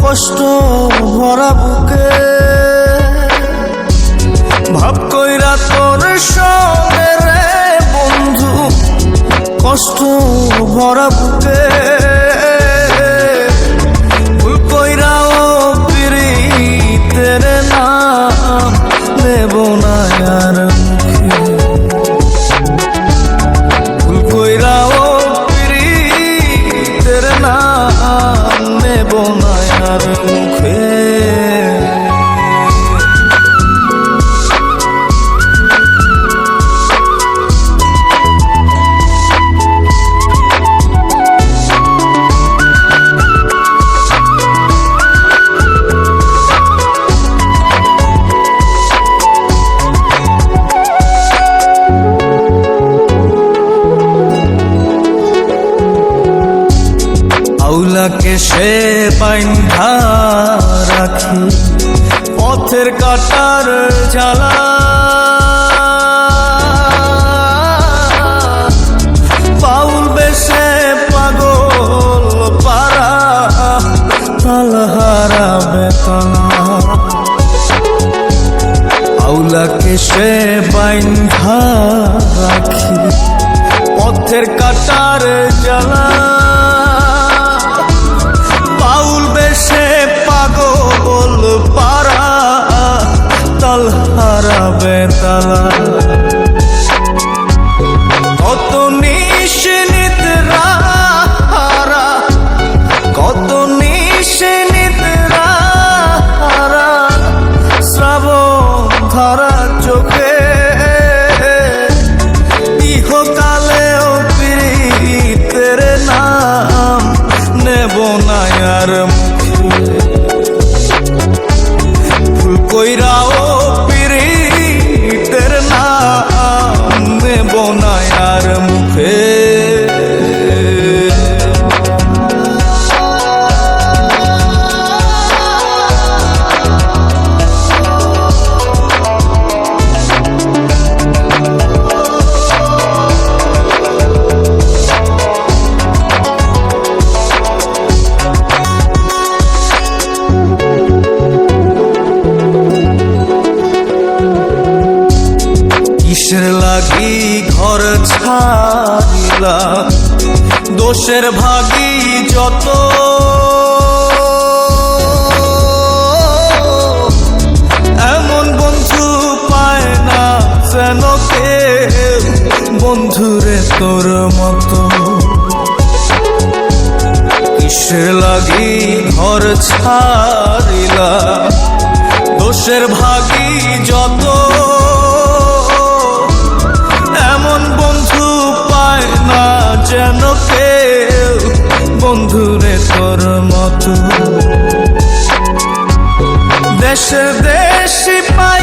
কষ্ট ভরা বুকে ভাব কইরা তোর সঙ্গে রে বন্ধু, কষ্ট ভরা বুকে ভুল কইরাও পিরিতের নাম নেব না আর মুখে, ভুল কইরাও পিরিতের নাম নেব না আর মুখে। আউলাকে সে বাইন্ধা রাখি পথের কাটার জ্বালা, পাউল বেশে পাগল পারা তালহারা বেতনা। আউলাকে সে বাইন্ধা রাখি পথের কাটার জ্বালা, পাগল পারা তালহারা বেতালা। কত নিশিনিত রাহারা, কত নিশিনিত রাহারা শ্রাবণ ধারা চোখে, ইহকালেও পিরিতের নাম নেব না আর মুখে, ভুল কইরাও পিরিতের নাম নেব না আর মুখে। কিসের লাগি ঘর ছাড়িলা দোষের ভাগী যত, এমন বন্ধু পায় না যেন কেউ বন্ধুরে তোর মতো। কিসের লাগি ঘর ছাড়িলা দোষের ভাগী যত, এমন বন্ধু পায় না যেন কেউ বন্ধুরে তোর মতো। দেশে দেশি পায়